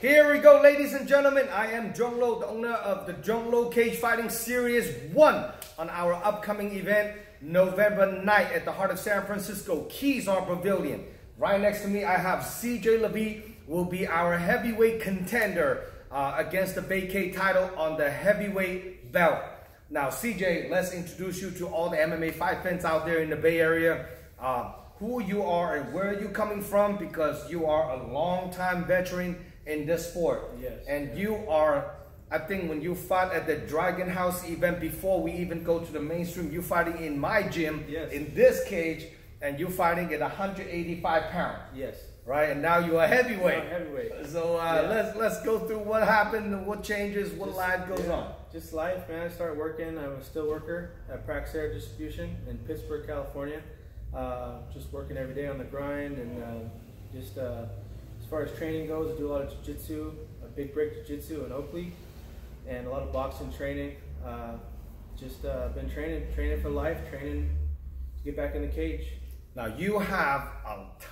Here we go, ladies and gentlemen. I am Jonglo, the owner of the Jonglo Cage Fighting Series 1 on our upcoming event, November 9th at the heart of San Francisco, Kezar Pavilion. Right next to me, I have CJ Levy, will be our heavyweight contender against the vacate title on the heavyweight belt. Now, CJ, let's introduce you to all the MMA fight fans out there in the Bay Area. Who you are and where you coming from, because you are a long-time veteran in this sport. Yes. And you are, I think when you fought at the Dragon House event before we even go to the mainstream, you fighting in my gym, yes, in this cage, and you fighting at 185 pounds. Yes. Right, and now you're a heavyweight. I'm heavyweight. So let's go through what happened, what changes, what life goes on. Just life, man. I started working. I'm a still worker at Praxair Distribution in Pittsburgh, California. Just working every day on the grind, and as far as training goes, I do a lot of jiu-jitsu, a big break jiu-jitsu in Oakley, and a lot of boxing training. Been training for life, training to get back in the cage. Now you have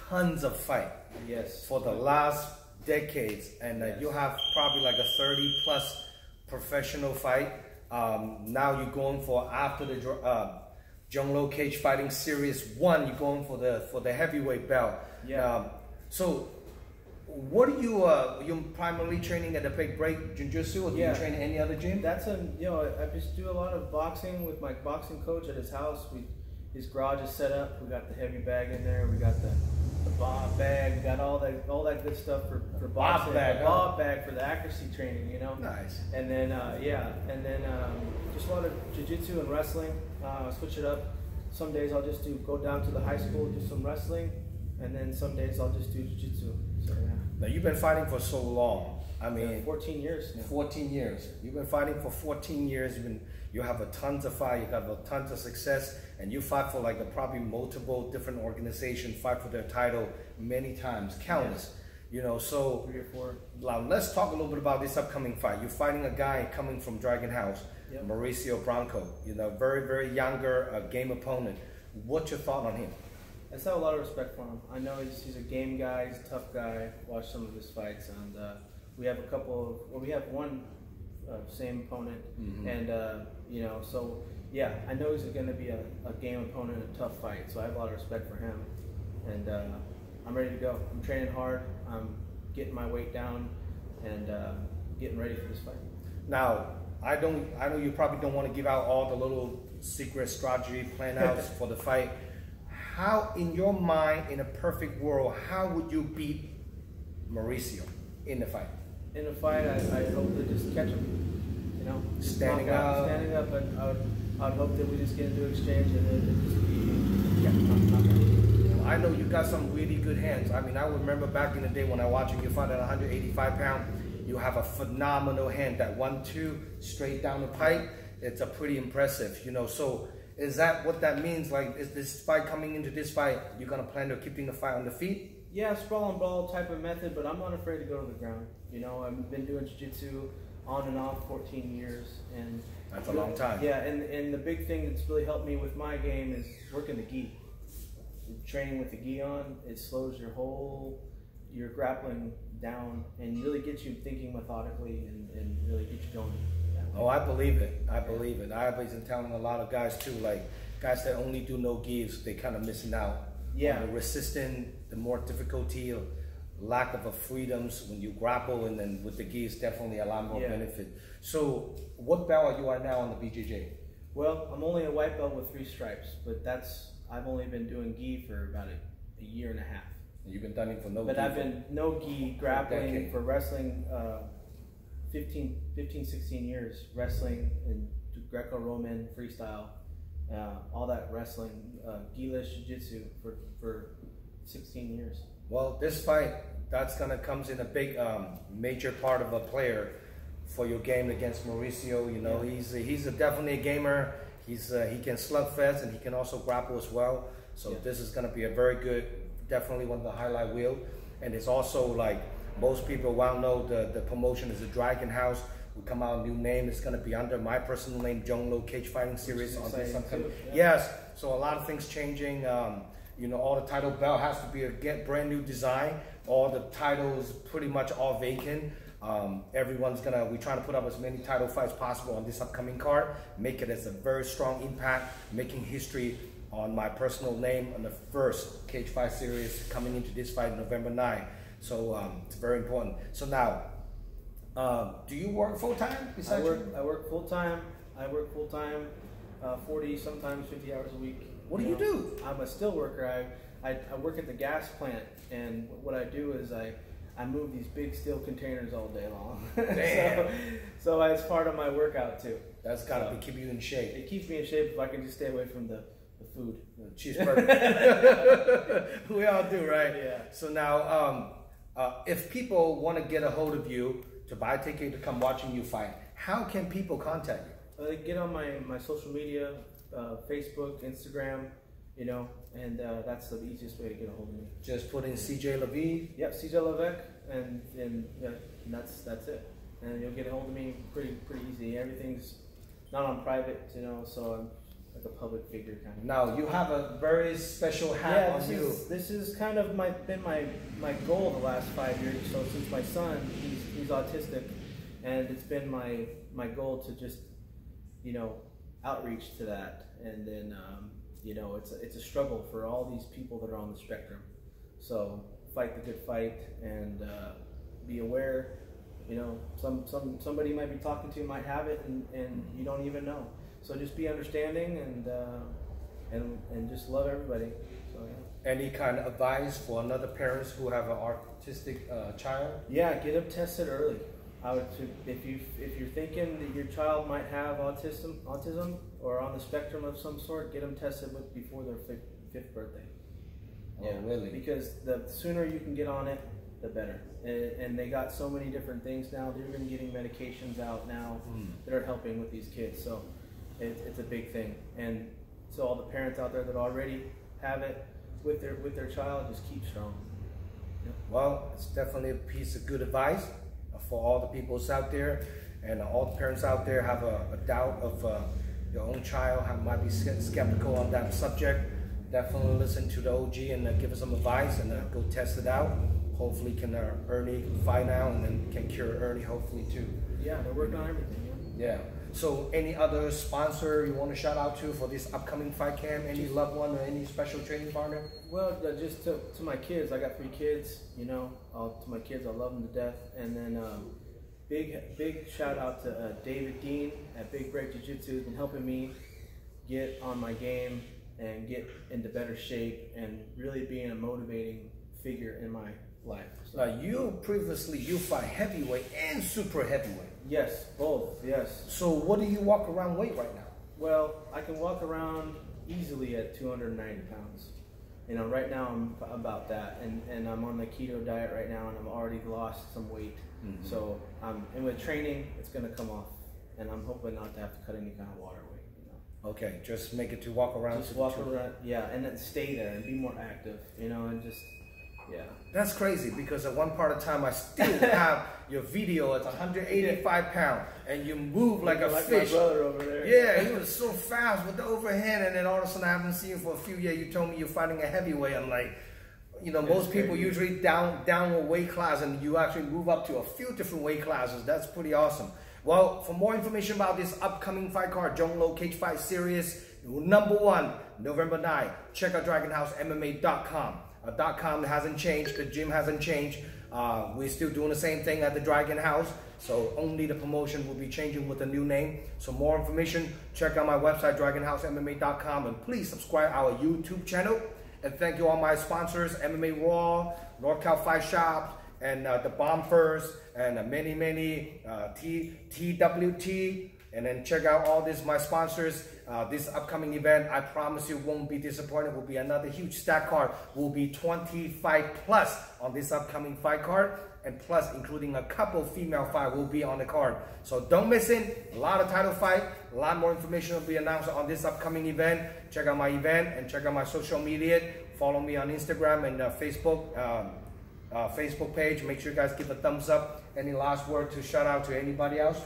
tons of fight. Yes. For the last decades, and yes, you have probably like a 30+ professional fight. Now you're going for, after the Jonglo Cage Fighting Series 1, you're going for the heavyweight belt. Yeah. So what are you primarily training at the Big Break Jiu-Jitsu, or do you train at any other gym? That's I just do a lot of boxing with my boxing coach at his house. His garage is set up. We got the heavy bag in there. We got the bob bag. We got all that good stuff for boxing. Bob bag for the accuracy training, you know. Nice. And then just a lot of jiu-jitsu and wrestling. Switch it up. Some days I'll just go down to the high school, do some wrestling, and then some days I'll just do jiu-jitsu. So yeah. Now you've been fighting for so long. I mean, 14 years now. 14 years. You've been fighting for 14 years. You have a tons of fight. You have a tons of success, and you fight for probably multiple different organizations. Fight for their title many times, countless. Yes. You know, so 3 or 4. Now let's talk a little bit about this upcoming fight. You're fighting a guy coming from Dragon House, yep, Mauricio Branco. You know, very younger game opponent. What's your thought on him? I just have a lot of respect for him. I know he's a game guy. He's a tough guy. Watched some of his fights, and we have we have one same opponent, mm-hmm, and so yeah, I know he's going to be a game opponent, a tough fight. So I have a lot of respect for him, and I'm ready to go. I'm training hard. I'm getting my weight down, and getting ready for this fight. Now, I know you probably don't want to give out all the little secret strategy plan outs for the fight. How, in your mind, in a perfect world, how would you beat Mauricio in the fight? In the fight, I hope to just catch him. You know, standing up, and I would hope that we just get into exchange and then just be I know you got some really good hands. I mean, I remember back in the day when I watched you fight at 185 pounds, you have a phenomenal hand. That 1-2 straight down the pipe, it's a pretty impressive, you know. So is that what that means? Like, is this fight coming into this fight, you're gonna plan to keeping the fight on the feet? Yeah, sprawl and brawl type of method, but I'm not afraid to go to the ground. You know, I've been doing jiu-jitsu on and off 14 years, and that's a long time. Yeah, and the big thing that's really helped me with my game is working the gi. Training with the gi on, it slows your grappling down and really gets you thinking methodically and really gets you going. Oh, I believe it. I believe it. I've been telling a lot of guys too, like guys that only do no gis, they kind of missing out. Yeah. The resistance, the more difficulty, lack of freedoms when you grapple, and then with the gis, definitely a lot more benefit. So, what belt are you at now on the BJJ? Well, I'm only a white belt with 3 stripes, but I've only been doing gi for about a year and a half. You've been done it for no gi. But I've been no gi grappling for wrestling 16 years, wrestling and Greco-Roman freestyle, all that wrestling, gi-less jiu-jitsu for 16 years. Well, this fight, comes in a big major part of a player for your game against Mauricio. You know, he's definitely a gamer. He can slugfest, and he can also grapple as well. So this is gonna be a very good, definitely one of the highlight wheel. And it's also, like most people well know, the promotion is the Dragon House. We come out a new name. It's going to be under my personal name, Jonglo Cage Fighting Series. On this upcoming. Yes, so a lot of things changing. You know, all the title belt has to be a brand new design. all the titles pretty much all vacant. We're trying to put up as many title fights possible on this upcoming card, make it as a very strong impact, making history on my personal name on the first Cage Fight Series coming into this fight November 9. So it's very important. So now, do you work full time? I work full time. 40, sometimes 50 hours a week. What do you do? I'm a steel worker. I work at the gas plant, and what I do is I move these big steel containers all day long. Damn. so it's part of my workout too. That's gotta keep you in shape. It keeps me in shape if I can just stay away from the food. Cheeseburger. We all do, right? Yeah. So now, if people want to get a hold of you to buy a ticket to come watching you fight, how can people contact you? They get on my social media, Facebook, Instagram, and that's the easiest way to get a hold of me. Just put in CJ Levy. Yep, CJ Levesque, and that's it. And you'll get a hold of me pretty easy. Everything's not on private, so I'm like a public figure kind of. Now you have a very special hat on you. This is kind of been my goal the last 5 years or so, since my son he's autistic, and it's been my goal to just outreach to that, and then it's a struggle for all these people that are on the spectrum. So fight the good fight and be aware. Somebody might be talking to you might have it, and you don't even know. So just be understanding and just love everybody. So yeah. Any kind of advice for another parents who have an autistic child? Yeah, get them tested early. I would, if you're thinking that your child might have autism or on the spectrum of some sort, get them tested before their fifth birthday. Yeah, really? Because the sooner you can get on it, the better. And they got so many different things now. They're even getting medications out now that are helping with these kids. So it's a big thing. And so all the parents out there that already have it with their child, just keep strong. Yeah. Well, it's definitely a piece of good advice for all the people out there, and all the parents out there have a doubt of your own child, might be skeptical on that subject. Definitely listen to the OG and give us some advice, and go test it out. Hopefully can Ernie fight now, and then can cure Ernie hopefully too. Yeah, they're working on everything. Yeah. So any other sponsor you want to shout out to for this upcoming fight camp? Any loved one or any special training partner? Well, just to my kids. I got 3 kids, to my kids, I love them to death. And then big shout out to David Dean at Big Break Jiu-Jitsu, who's been helping me get on my game and get into better shape and really being a motivating figure in my life. So, now you fight heavyweight and super heavyweight. Yes, both, yes. So what do you walk around weight right now? Well, I can walk around easily at 290 pounds. Right now I'm about that, and I'm on the keto diet right now, and I've already lost some weight. Mm-hmm. So and with training, it's gonna come off, and I'm hoping not to have to cut any kind of water weight. Okay, just make it to walk around. Just walk around, yeah, and then stay there and be more active, and just. Yeah. That's crazy, because at one part of time I still have your video at 185 pounds and you move like a fish. My brother over there. Yeah, he was so fast with the overhand, and then all of a sudden I haven't seen you for a few years. You told me you're fighting a heavyweight. I'm like, most people usually down a weight class, and you actually move up to a few different weight classes. That's pretty awesome. Well, for more information about this upcoming fight card, Jong Lo Cage Fight Series #1, November 9, check out DragonHouseMMA.com. .com hasn't changed, the gym hasn't changed. We're still doing the same thing at the Dragon House, so only the promotion will be changing with a new name. So more information, check out my website, DragonHouseMMA.com, and please subscribe our YouTube channel. And thank you all my sponsors, MMA Raw, NorCal Fight Shop, and the Bomb First, and many TWT. And then check out all this, my sponsors. This upcoming event, I promise you won't be disappointed. Will be another huge stack card. Will be 25 plus on this upcoming fight card, and plus including a couple female fight will be on the card. So don't miss it. A lot of title fight. A lot more information will be announced on this upcoming event. Check out my event and check out my social media. Follow me on Instagram and Facebook page. Make sure you guys give a thumbs up. Any last word to shout out to anybody else?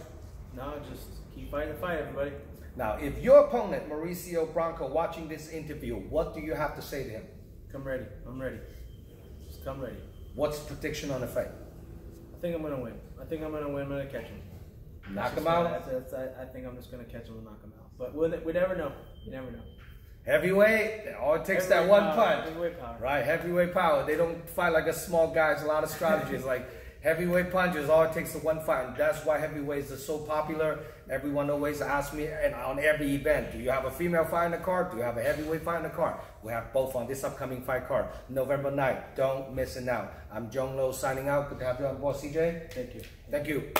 No, just keep fighting the fight, everybody. Now, if your opponent, Mauricio Bronco, watching this interview, what do you have to say to him? Come ready. I'm ready. Just come ready. What's prediction on the fight? I think I'm gonna win. I think I'm gonna win. I'm gonna catch him. Knock him out? I think I'm just gonna catch him and knock him out. But we never know. You never know. Heavyweight, all it takes that one punch. Heavyweight power. Right, heavyweight power. They don't fight like a small guy. It's a lot of strategies. Like heavyweight punches, all it takes is one fight. And that's why heavyweights are so popular. Everyone always asks me, and on every event, do you have a female fight in the card? Do you have a heavyweight fight in the card? We have both on this upcoming fight card. November 9th. Don't miss it out. I'm Jong Lo signing out. Good to have you on board, CJ. Thank you. Thank you.